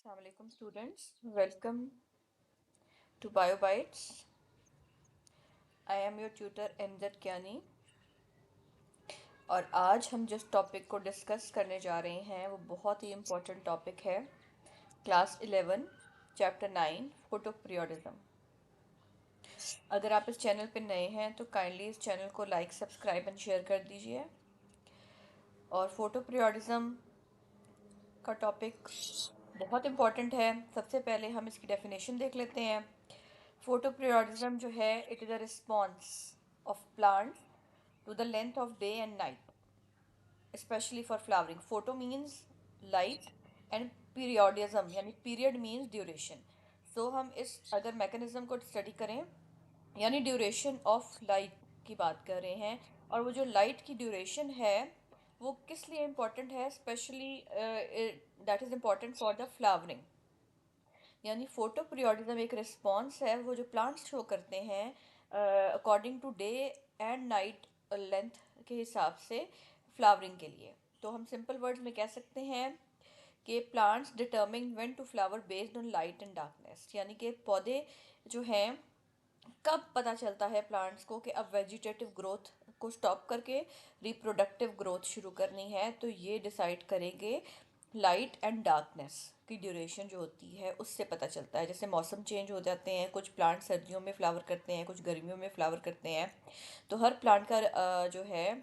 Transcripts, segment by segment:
Assalamualaikum students, welcome to BioBytes. I am your tutor MZ Kiani और आज हम जिस टॉपिक को डिस्कस करने जा रहे हैं वो बहुत ही इम्पोर्टेंट टॉपिक है। Class 11 chapter 9 photo periodism. अगर आप इस चैनल पे नए हैं तो काइंडली इस चैनल को लाइक सब्सक्राइब एंड शेयर कर दीजिए। और फोटो पीरियोडिज्म का टॉपिक बहुत इम्पोर्टेंट है। सबसे पहले हम इसकी डेफिनेशन देख लेते हैं। फोटो पीरियोडिज्म जो है it is a response of plant to the length of day and night specially for flowering. Photo means light and periodism यानी पीरियड मीन्स ड्यूरेशन। सो हम इस अगर मैकेनिज्म को स्टडी करें यानी ड्यूरेशन ऑफ लाइट की बात कर रहे हैं, और वो जो लाइट की ड्यूरेशन है वो किस लिए इम्पोर्टेंट है, specially that is important for the flowering. यानी फोटो पीरियोडिज्म एक रिस्पॉन्स है वो जो प्लांट्स शो करते हैं according to day and night length के हिसाब से फ्लावरिंग के लिए। तो हम सिंपल वर्ड्स में कह सकते हैं कि plants determine when to flower based on light and darkness. यानी कि पौधे जो हैं कब पता चलता है प्लांट्स को कि अब वेजिटेटिव ग्रोथ को स्टॉप करके रिप्रोडक्टिव ग्रोथ शुरू करनी है, तो ये डिसाइड करेंगे लाइट एंड डार्कनेस की ड्यूरेशन जो होती है उससे पता चलता है। जैसे मौसम चेंज हो जाते हैं, कुछ प्लांट सर्दियों में फ्लावर करते हैं, कुछ गर्मियों में फ्लावर करते हैं, तो हर प्लांट का जो है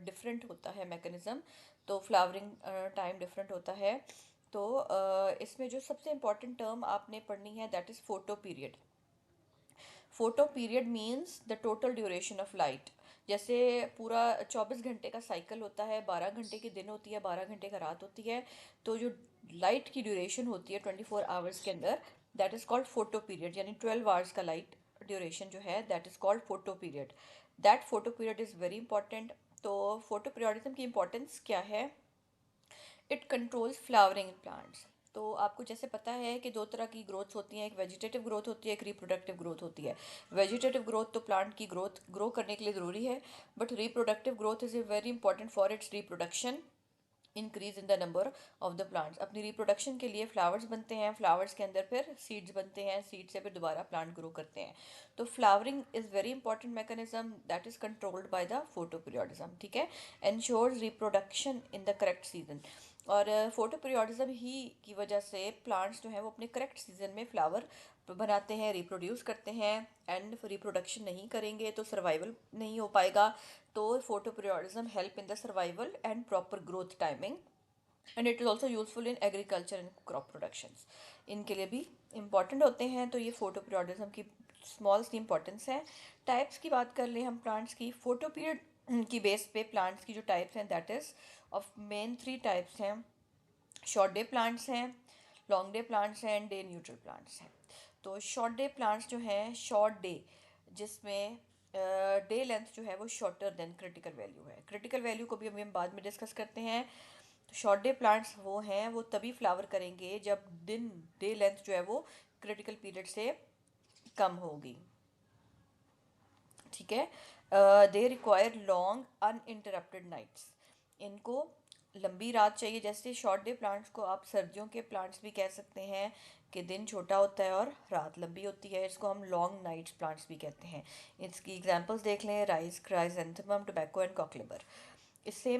डिफरेंट होता है मैकेनिज़्म। तो फ्लावरिंग टाइम डिफरेंट होता है। तो इसमें जो सबसे इम्पॉर्टेंट टर्म आपने पढ़नी है that is photo period. Photo period means the total duration of light. जैसे पूरा 24 घंटे का साइकिल होता है, 12 घंटे की दिन होती है, 12 घंटे का रात होती है। तो जो लाइट की ड्यूरेशन होती है 24 आवर्स के अंदर that is called photo period. यानी 12 आवर्स का लाइट ड्यूरेशन जो है that is called photo period. That photo period is very important. तो फोटो पीरियोडिज्म की इंपॉर्टेंस क्या है? It controls flowering plants. तो आपको जैसे पता है कि दो तरह की ग्रोथ्स होती हैं, एक वेजिटेटिव ग्रोथ होती है, एक रिप्रोडक्टिव ग्रोथ होती है। वेजिटेटिव ग्रोथ तो प्लांट की ग्रो करने के लिए ज़रूरी है, but reproductive growth is a very important for its reproduction, increase in the number of the plants. अपनी रिप्रोडक्शन के लिए फ्लावर्स बनते हैं, फ्लावर्स के अंदर फिर सीड्स बनते हैं, सीड से फिर दोबारा प्लांट ग्रो करते हैं। तो flowering is very important mechanism that is controlled by the photo periodism. ठीक है, ensures reproduction in the correct season. और फोटो पीरियोडिज्म ही की वजह से प्लांट्स जो हैं वो अपने करेक्ट सीजन में फ्लावर बनाते हैं, रिप्रोड्यूस करते हैं। एंड रिप्रोडक्शन नहीं करेंगे तो सर्वाइवल नहीं हो पाएगा। तो photo periodism help in the survival and proper growth timing, and it is also useful in agriculture and crop productions. इनके लिए भी इंपॉर्टेंट होते हैं। तो ये फोटो पीरियोडिज्म की स्मॉल सी इंपॉर्टेंस है। टाइप्स की बात कर लें हम प्लांट्स की, फोटो पीरियड की बेस पे प्लांट्स की जो टाइप्स हैं that is of main 3 types हैं। शॉर्ट डे प्लांट्स हैं, लॉन्ग डे प्लांट्स हैं एंड डे न्यूट्रल प्लांट्स हैं। तो शॉर्ट डे प्लांट्स जो हैं, शॉर्ट डे जिसमें डे लेंथ जो है वो शॉर्टर देन क्रिटिकल वैल्यू है। क्रिटिकल वैल्यू को भी अभी हम बाद में डिस्कस करते हैं। तो शॉर्ट डे प्लांट्स वो हैं, वो तभी फ्लावर करेंगे जब डे लेंथ जो है वो क्रिटिकल पीरियड से कम होगी। ठीक है, they require long uninterrupted nights. इनको लंबी रात चाहिए। जैसे शॉर्ट डे प्लांट्स को आप सर्दियों के प्लांट्स भी कह सकते हैं कि दिन छोटा होता है और रात लंबी होती है, इसको हम लॉन्ग नाइट्स प्लांट्स भी कहते हैं। इसकी एग्जांपल्स देख लें, राइस, क्राइसेंथेमम, टोबैको एंड कॉकलेबर। इससे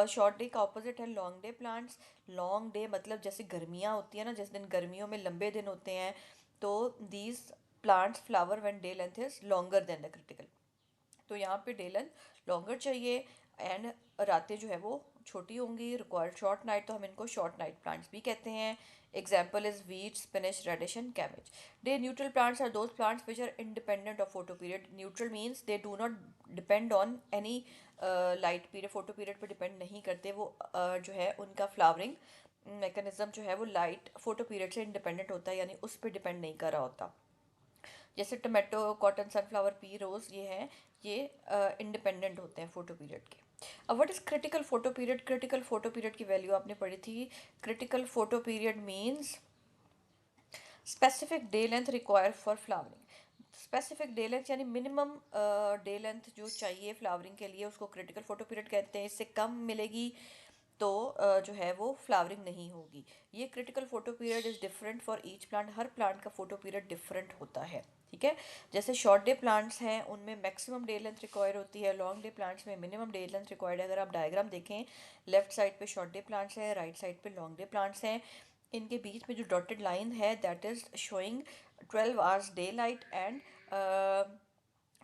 शॉर्ट डे का ऑपोजिट है long day plants. Long day मतलब जैसे गर्मियाँ होती है ना, जिस दिन गर्मियों में लंबे दिन होते हैं, तो these plants flower when day length is longer than the critical. तो यहाँ पे डे लेंथ लॉन्गर चाहिए एंड रातें जो है वो छोटी होंगी, रिक्वायर्ड शॉर्ट नाइट, तो हम इनको शॉर्ट नाइट प्लांट्स भी कहते हैं। Example is wheat, spinach, radish and cabbage. Day neutral plants are those plants which are independent of photo period. Neutral means they do not depend on any light period, photo period पर depend नहीं करते। वो जो है उनका flowering mechanism जो है वो लाइट फोटो पीरियड से इंडिपेंडेंट होता है, यानी उस पर डिपेंड नहीं कर रहा होता। जैसे टमाटो, कॉटन, सनफ्लावर, पी, रोज़ ये हैं, ये इंडिपेंडेंट होते हैं फोटो पीरियड के। अब what is critical photo period? Critical photo period की वैल्यू आपने पढ़ी थी। Critical photo period means specific day length require for flowering. Specific day length यानी मिनिमम डे लेंथ जो चाहिए फ्लावरिंग के लिए उसको क्रिटिकल फोटो पीरियड कहते हैं। इससे कम मिलेगी तो जो है वो फ्लावरिंग नहीं होगी। ये critical photo period is different for each plant, her plant का फोटो पीरियड डिफरेंट होता है। ठीक है, जैसे शॉर्ट डे प्लांट्स हैं उनमें मैक्सिमम डे लेंथ रिक्वायर होती है, लॉन्ग डे प्लांट्स में मिनिमम डे लेंथ रिक्वायर्ड है। अगर आप डायग्राम देखें, लेफ्ट साइड पे शॉर्ट डे प्लांट्स हैं, राइट साइड पे लॉन्ग डे प्लांट्स हैं। इनके बीच में जो डॉटेड लाइन है that is showing 12 hours day light and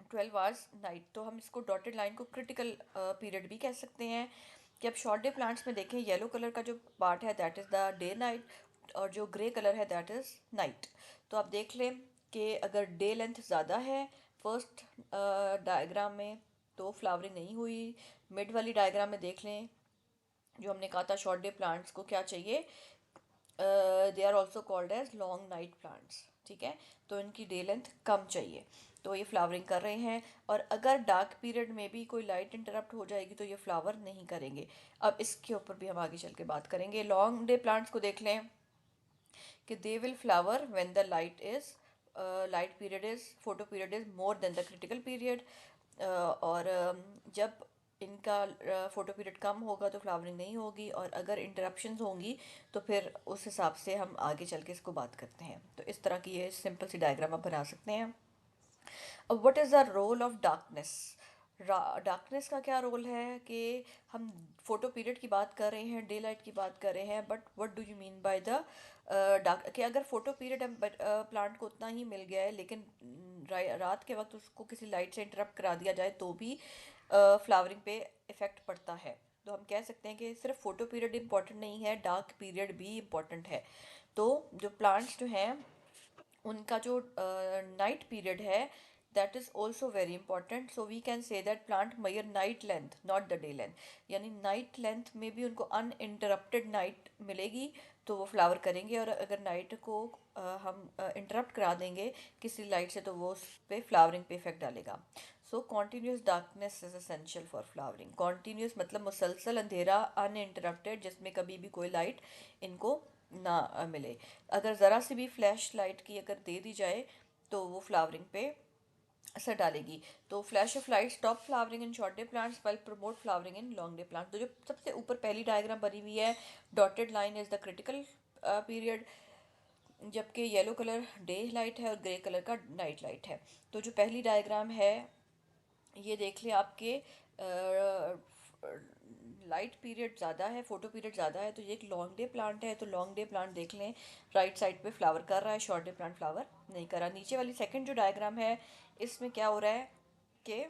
12 hours night. तो हम इसको डॉटेड लाइन को क्रिटिकल पीरियड भी कह सकते हैं। कि अब शॉर्ट डे प्लांट्स में देखें, येलो कलर का जो पार्ट है that is the day night और जो ग्रे कलर है दैट इज़ नाइट। तो आप देख लें कि अगर डे लेंथ ज़्यादा है फर्स्ट डायग्राम में तो फ्लावरिंग नहीं हुई। मिड वाली डायग्राम में देख लें, जो हमने कहा था शॉर्ट डे प्लांट्स को क्या चाहिए, they are also called as long night plants. ठीक है, तो इनकी डे लेंथ कम चाहिए, तो ये फ्लावरिंग कर रहे हैं। और अगर डार्क पीरियड में भी कोई लाइट इंटरप्ट हो जाएगी तो ये फ्लावर नहीं करेंगे। अब इसके ऊपर भी हम आगे चल के बात करेंगे। लॉन्ग डे प्लांट्स को देख लें कि they will flower when the light period is photo period is more than the critical period. और जब इनका फोटो पीरियड कम होगा तो फ्लावरिंग नहीं होगी, और अगर इंटरप्शंस होंगी तो फिर उस हिसाब से हम आगे चल के इसको बात करते हैं। तो इस तरह की ये सिंपल सी डायग्राम आप बना सकते हैं। अब what is the role of darkness. Darkness का क्या रोल है कि हम फोटो पीरियड की बात कर रहे हैं, डे लाइट की बात कर रहे हैं, but what do you mean by the dark, कि अगर फोटो पीरियड हम प्लांट को उतना ही मिल गया है लेकिन रात के वक्त उसको किसी लाइट से इंटरप्ट करा दिया जाए तो भी फ्लावरिंग पे इफ़ेक्ट पड़ता है। तो हम कह सकते हैं कि सिर्फ फोटो पीरियड इम्पॉर्टेंट नहीं है, डार्क पीरियड भी इम्पॉर्टेंट है। तो जो प्लांट्स जो हैं उनका जो नाइट पीरियड है that is also very important. So we can say that plant measure night length not the day length, यानी नाइट लेंथ में भी उनको अनइंटरप्टेड नाइट मिलेगी तो वो फ्लावर करेंगे। और अगर नाइट को हम इंटरप्ट करा देंगे किसी लाइट से तो वो उस पर फ्लावरिंग पे इफेक्ट डालेगा। So continuous darkness is essential for flowering. Continuous मतलब मुसलसल अंधेरा, अनइंटरप्टेड, जिसमें कभी भी कोई लाइट इनको ना मिले। अगर ज़रा सी भी फ्लैश लाइट की अगर दे दी जाए तो वो फ्लावरिंग पे असर डालेगी। तो flash of light stop flowering in short day plants while promote flowering in long day plants. तो जो सबसे ऊपर पहली डायग्राम बनी हुई है, dotted line is the critical period, जबकि येलो कलर डे लाइट है और ग्रे कलर का नाइट लाइट है। तो जो पहली डायग्राम है ये देख लें, आपके लाइट पीरियड ज़्यादा है, फोटो पीरियड ज़्यादा है, तो ये एक लॉन्ग डे प्लांट है। तो लॉन्ग डे प्लांट देख लें, राइट साइड पे फ्लावर कर रहा है, शॉर्ट डे प्लांट फ्लावर नहीं कर रहा। नीचे वाली सेकंड जो डायग्राम है इसमें क्या हो रहा है कि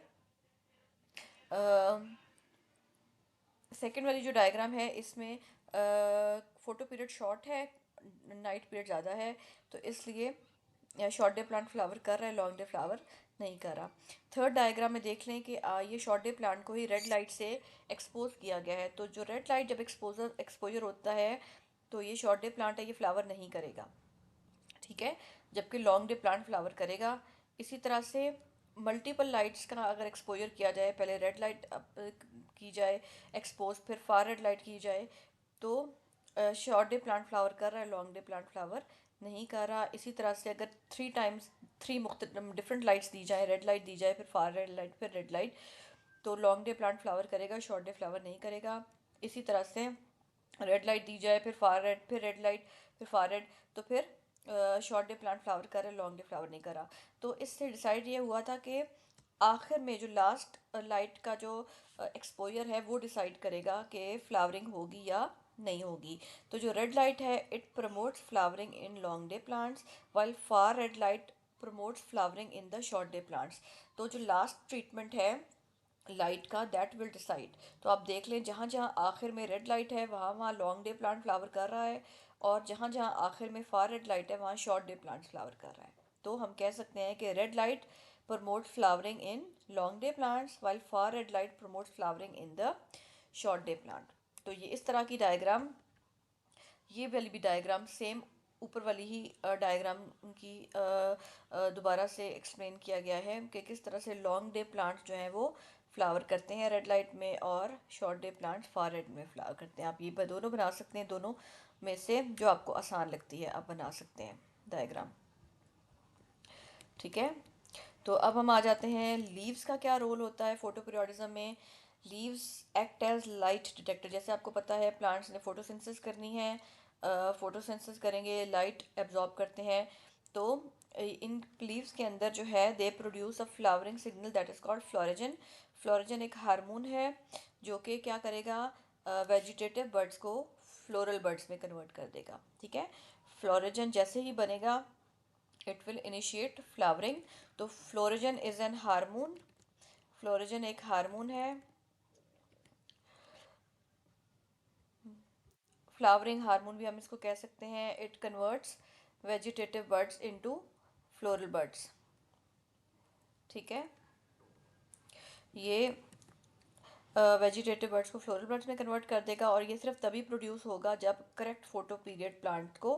सेकंड वाली जो डायग्राम है इसमें फोटो पीरियड शॉर्ट है, नाइट पीरियड ज़्यादा है, तो इसलिए शॉर्ट डे प्लांट फ्लावर कर रहा है, लॉन्ग डे फ्लावर नहीं कर रहा। थर्ड डायग्राम में देख लें कि ये शॉर्ट डे प्लांट को ही रेड लाइट से एक्सपोज किया गया है। तो जो रेड लाइट जब एक्सपोजर होता है तो ये शॉर्ट डे प्लांट है, ये फ्लावर नहीं करेगा। ठीक है, जबकि लॉन्ग डे प्लांट फ्लावर करेगा। इसी तरह से मल्टीपल लाइट्स का अगर एक्सपोजर किया जाए, पहले रेड लाइट की जाए एक्सपोज, फिर फार रेड लाइट की जाए, तो शॉर्ट डे प्लांट फ्लावर कर रहा है, लॉन्ग डे प्लांट फ्लावर नहीं कर रहा। इसी तरह से अगर थ्री डिफरेंट लाइट्स दी जाए, रेड लाइट दी जाए, फिर फार रेड लाइट, फिर रेड लाइट, तो लॉन्ग डे प्लांट फ्लावर करेगा, शॉर्ट डे फ्लावर नहीं करेगा। इसी तरह से रेड लाइट दी जाए, फिर फार रेड, फिर रेड लाइट, फिर फार रेड, तो फिर शॉर्ट डे प्लांट फ्लावर कर रहा है, लॉन्ग डे फ्लावर नहीं करा। तो इससे डिसाइड ये हुआ था कि आखिर में जो लास्ट लाइट का जो एक्सपोजर है वो डिसाइड करेगा कि फ्लावरिंग होगी या नहीं होगी। तो जो रेड लाइट है it promotes flowering in long day plants, while far red light promotes flowering in the short day plants. तो जो लास्ट ट्रीटमेंट है लाइट का दैट विल डिसाइड। तो आप देख लें, जहाँ जहाँ आखिर में रेड लाइट है वहाँ वहाँ लॉन्ग डे प्लांट फ्लावर कर रहा है, और जहाँ जहाँ आखिर में फार रेड लाइट है वहाँ शॉर्ट डे प्लांट फ्लावर कर रहा है। तो हम कह सकते हैं कि red light promote flowering in long day plants while far red light promote flowering in the short day plant. तो ये इस तरह की डायग्राम, ये वाली भी डायग्राम सेम ऊपर वाली ही डायग्राम की दोबारा से एक्सप्लेन किया गया है कि किस तरह से लॉन्ग डे प्लांट्स जो हैं वो फ्लावर करते हैं रेड लाइट में, और short day plants far red में फ्लावर करते हैं। आप ये दोनों बना सकते हैं, दोनों में से जो आपको आसान लगती है आप बना सकते हैं डायग्राम। ठीक है, तो अब हम आ जाते हैं लीव्स का क्या रोल होता है फोटो पीरियोडिज्म में। Leaves act as light detector. जैसे आपको पता है प्लांट्स ने फोटोसिंथेसिस करनी है, फोटोसिंथेसिस करेंगे, लाइट एब्जॉर्ब करते हैं। तो इन लीव्स के अंदर जो है they produce a flowering signal that is called florigen. Florigen एक हार्मोन है जो कि क्या करेगा, वेजिटेटिव बर्ड्स को फ्लोरल बर्ड्स में कन्वर्ट कर देगा। ठीक है, फ्लोरेजन जैसे ही बनेगा इट विल इनिशिएट फ्लावरिंग। तो फ्लोरेजन इज एन हार्मोन, फ्लोरेजन एक हार्मोन है। फ्लावरिंग हार्मोन भी हम इसको कह सकते हैं। It converts vegetative birds into floral birds. ठीक है, ये वेजिटेटिव बर्ड्स को फ्लोरल बर्ड्स में कन्वर्ट कर देगा और ये सिर्फ तभी प्रोड्यूस होगा जब करेक्ट फोटो पीरियड प्लांट को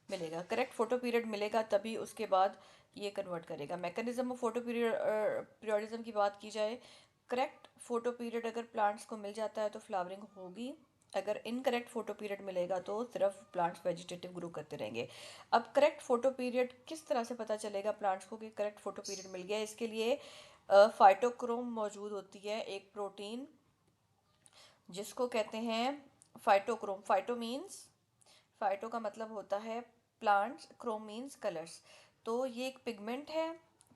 मिलेगा। करेक्ट फोटो पीरियड मिलेगा तभी उसके बाद ये कन्वर्ट करेगा। मैकेनिज्म ऑफ फोटो पीरियडिज्म की बात की जाए, करेक्ट फोटो पीरियड अगर प्लांट्स को मिल जाता है तो फ्लावरिंग होगी, अगर इनकरेक्ट फोटो पीरियड मिलेगा तो सिर्फ प्लांट्स वेजिटेटिव ग्रो करते रहेंगे। अब करेक्ट फोटो पीरियड किस तरह से पता चलेगा प्लांट्स को कि करेक्ट फोटो पीरियड मिल गया? इसके लिए फाइटोक्रोम मौजूद होती है, एक प्रोटीन जिसको कहते हैं फाइटोक्रोम। फाइटो मीन्स, फाइटो का मतलब होता है प्लांट्स, क्रोम मीन्स कलर्स। तो ये एक पिगमेंट है,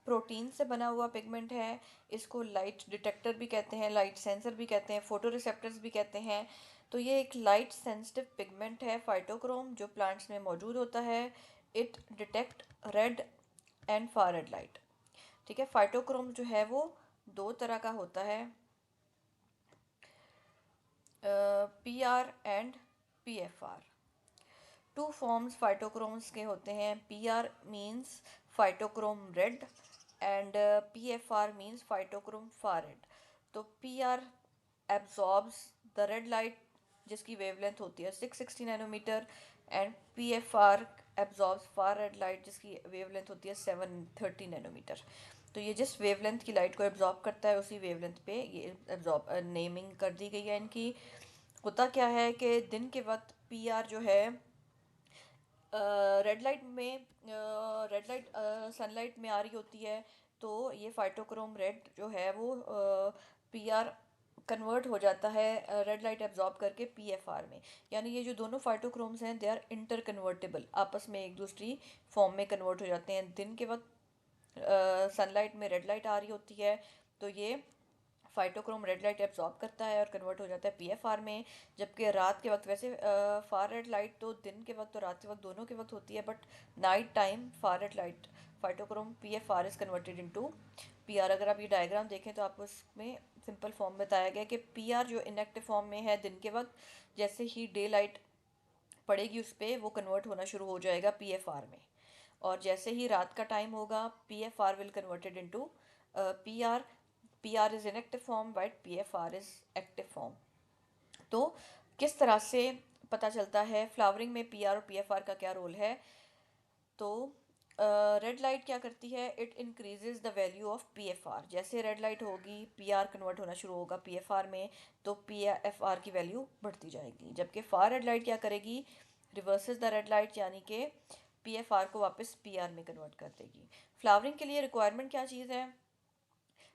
प्रोटीन से बना हुआ पिगमेंट है। इसको लाइट डिटेक्टर भी कहते हैं, लाइट सेंसर भी कहते हैं, फोटो रिसेप्टर्स भी कहते हैं। तो ये एक लाइट सेंसिटिव पिगमेंट है फाइटोक्रोम जो प्लांट्स में मौजूद होता है। It detect red and far red light. ठीक है, फाइटोक्रोम जो है वो दो तरह का होता है, P R and P F R. Two forms phytochromes के होते हैं। P R means phytochrome red and P F R means phytochrome far red. तो P R absorbs the red light जिसकी वेवलेंथ होती है 660 nanometre and P F R absorbs far red light जिसकी wavelength होती है 730 नैनोमीटर। तो ये जिस वेवलेंथ की लाइट को एब्जॉर्ब करता है उसी वेवलेंथ पे ये एब्जॉर्ब नेमिंग कर दी गई है इनकी। होता क्या है कि दिन के वक्त पी आर जो है रेड लाइट में, रेड लाइट सनलाइट में आ रही होती है तो ये फाइटोक्रोम रेड जो है वो पी आर कन्वर्ट हो जाता है रेड लाइट एब्जॉर्ब करके पी एफ आर में। यानी ये जो दोनों फाइटोक्रोम्स हैं दे आर इंटर कन्वर्टेबल, आपस में एक दूसरी फॉर्म में कन्वर्ट हो जाते हैं। दिन के वक्त सनलाइट में रेड लाइट आ रही होती है तो ये फाइटोक्रोम रेड लाइट एब्जॉर्ब करता है और कन्वर्ट हो जाता है पीएफआर में। जबकि रात के वक्त वैसे फार रेड लाइट तो दिन के वक्त और रात के वक्त दोनों के वक्त होती है, but night time far red light phytochrome PFR is converted into PR. अगर आप ये डायग्राम देखें तो आपको इसमें सिंपल फॉर्म बताया गया कि पीआर जो इनएक्टिव फॉर्म में है दिन के वक्त, जैसे ही डे लाइट पड़ेगी उस पर वो कन्वर्ट होना शुरू हो जाएगा पीएफआर में, और जैसे ही रात का टाइम होगा P F are will converted into P R. P are is inactive form but P F are is active form. तो किस तरह से पता चलता है फ्लावरिंग में पी आर और पी एफ आर का क्या रोल है? तो रेड लाइट क्या करती है, it increases the value of P F are. जैसे रेड लाइट होगी पी आर कन्वर्ट होना शुरू होगा पी एफ आर में, तो पी एफ आर की वैल्यू बढ़ती जाएगी। जबकि फार रेड लाइट क्या करेगी, रिवर्सेस द रेड लाइट, यानी कि पी एफ आर को वापस पी आर में कन्वर्ट कर देगी। फ्लावरिंग के लिए रिक्वायरमेंट क्या चीज़ है?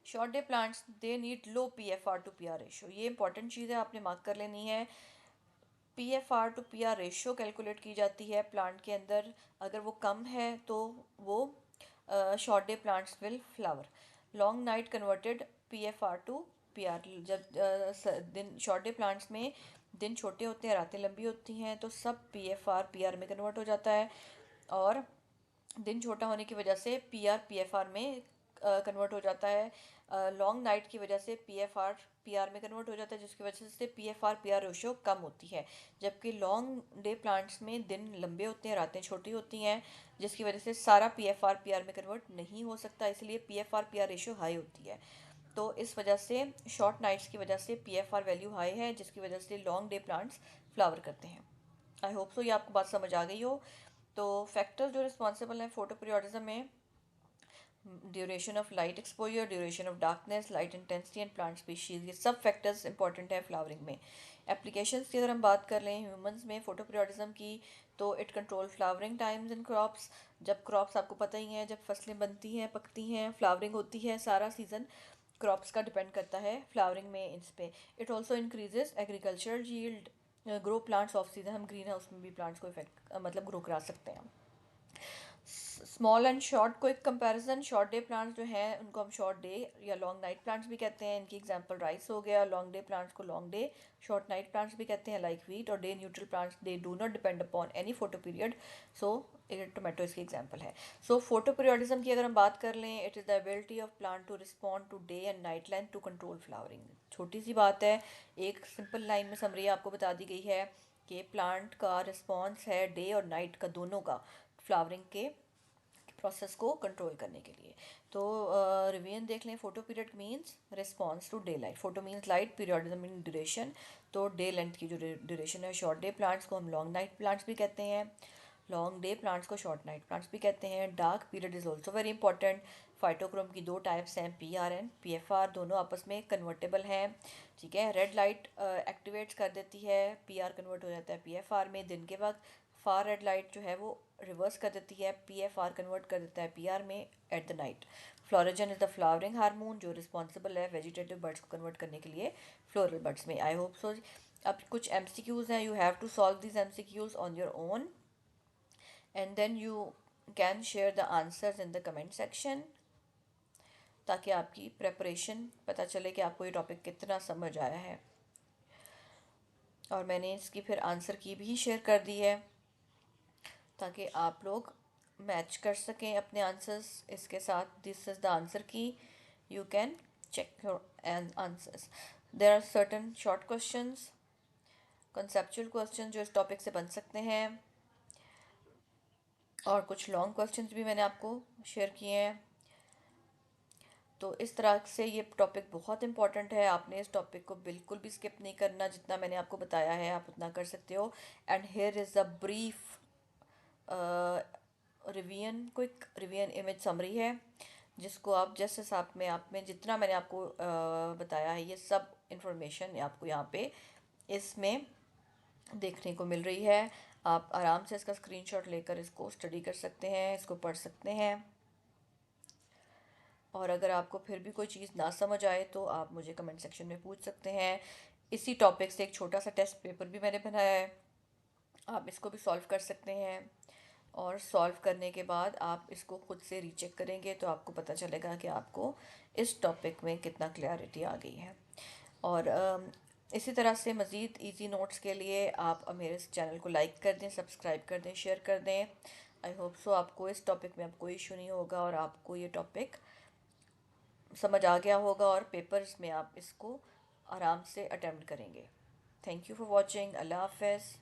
Short day plants they need low P F R to P R ratio. ये इंपॉर्टेंट चीज़ है, आपने मार्क कर लेनी है। P F R to P R ratio calculate की जाती है प्लांट के अंदर, अगर वो कम है तो वो short day plants will flower. Long night converted P F R to P R. जब दिन शॉर्ट डे प्लांट्स में दिन छोटे होते हैं रातें लंबी होती हैं तो सब P F R P R में कन्वर्ट हो जाता है, और दिन छोटा होने की वजह से P R P F R में कन्वर्ट हो जाता है। लॉन्ग नाइट की वजह से P F R P R में कन्वर्ट हो जाता है जिसकी वजह से P F R P R ratio कम होती है। जबकि लॉन्ग डे प्लांट्स में दिन लंबे होते हैं रातें छोटी होती हैं जिसकी वजह से सारा P F R P R में कन्वर्ट नहीं हो सकता, इसलिए P F R P R ratio high होती है। तो इस वजह से शॉर्ट नाइट्स की वजह से P F are value high है जिसकी वजह से लॉन्ग डे प्लांट्स फ्लावर करते हैं। आई होप सो ये आपको बात समझ आ गई हो। तो फैक्टर्स जो रिस्पॉन्सिबल हैं फोटो पीरियोडिज्म में, duration of light exposure, duration of darkness, light intensity and plant species, ये सब फैक्टर्स इंपॉर्टेंट है फ्लावरिंग में। एप्लीकेशंस की अगर हम बात कर लें ह्यूमंस में फोटो पीरियोडिज्म की, तो it control flowering times in crops. जब क्रॉप्स आपको पता ही है जब फसलें बनती हैं पकती हैं फ्लावरिंग होती है सारा सीज़न क्रॉप्स का डिपेंड करता है फ्लावरिंग में इस पे। It also increases agricultural yield, grow plants off season, हम ग्रीन हाउस में भी प्लांट्स को इफेक्ट मतलब ग्रो करा सकते हैं। स्मॉल एंड शॉर्ट को एक कंपैरिजन, शॉर्ट डे प्लांट्स जो हैं उनको हम शॉर्ट डे या लॉन्ग नाइट प्लांट्स भी कहते हैं। इनकी एग्जांपल राइस हो गया। लॉन्ग डे प्लांट्स को long day, short night plants भी कहते हैं लाइक वीट। और day neutral plants they do not depend upon any photo period, so tomato इसकी एग्जांपल है। सो फोटो पीरियडिज्म की अगर हम बात कर लें, it is the ability of plant to respond to day and night length to control flowering. छोटी सी बात है, एक सिंपल लाइन में समरी आपको बता दी गई है कि प्लांट का रिस्पॉन्स है डे और नाइट का, दोनों का, फ्लावरिंग के प्रोसेस को कंट्रोल करने के लिए। तो रिवीजन देख लें। Photo period means response to day light, photo means light, periodism in duration, तो डे लेंथ की जो ड्यूरेशन है। शॉर्ट डे प्लांट्स को हम लॉन्ग नाइट प्लांट्स भी कहते हैं, लॉन्ग डे प्लांट्स को शॉर्ट नाइट प्लांट्स भी कहते हैं। Dark period is also very important. Phytochrome की दो टाइप्स हैं, PR एंड PFR, दोनों आपस में कन्वर्टेबल हैं, ठीक है। रेड लाइट एक्टिवेट्स कर देती है, PR कन्वर्ट हो जाता है PFR में दिन के वक्त। फार रेड लाइट जो है वो रिवर्स कर देती है, PFR कन्वर्ट कर देता है PR में at the night. Florigen is the flowering hormone जो रिस्पॉन्सिबल है वेजिटेटिव बर्ड्स को कन्वर्ट करने के लिए फ्लोरल बर्ड्स में। I hope so. अब कुछ MCQs हैं, you have to solve this MCQs on your own and then you can share the answers in the comment section, ताकि आपकी प्रेपरेशन पता चले कि आपको ये टॉपिक कितना समझ आया है। और मैंने इसकी फिर आंसर की भी शेयर कर दी है ताकि आप लोग मैच कर सकें अपने आंसर्स इसके साथ। This is the answer key, you can check your answers. There are certain short questions, conceptual question जो इस टॉपिक से बन सकते हैं, और कुछ लॉन्ग क्वेश्चंस भी मैंने आपको शेयर किए हैं। तो इस तरह से ये टॉपिक बहुत इंपॉर्टेंट है, आपने इस टॉपिक को बिल्कुल भी स्किप नहीं करना, जितना मैंने आपको बताया है आप उतना कर सकते हो। And here is a brief revision, quick revision image summary है, जिसको आप जिस हिसाब में आप में जितना मैंने आपको बताया है, ये सब इंफॉर्मेशन आपको यहाँ पे इसमें देखने को मिल रही है। आप आराम से इसका स्क्रीनशॉट लेकर इसको स्टडी कर सकते हैं, इसको पढ़ सकते हैं। और अगर आपको फिर भी कोई चीज़ ना समझ आए तो आप मुझे कमेंट सेक्शन में पूछ सकते हैं। इसी टॉपिक से एक छोटा सा टेस्ट पेपर भी मैंने बनाया है, आप इसको भी सॉल्व कर सकते हैं। और सॉल्व करने के बाद आप इसको खुद से रीचेक करेंगे तो आपको पता चलेगा कि आपको इस टॉपिक में कितना क्लैरिटी आ गई है। और इसी तरह से मज़ीद इजी नोट्स के लिए आप मेरे इस चैनल को लाइक कर दें, सब्सक्राइब कर दें, शेयर कर दें। आई होप सो आपको इस टॉपिक में अब कोई इशू नहीं होगा और आपको ये टॉपिक समझ आ गया होगा और पेपर्स में आप इसको आराम से अटेम्प्ट करेंगे। Thank you for watching. अल्लाह हाफ़िज़।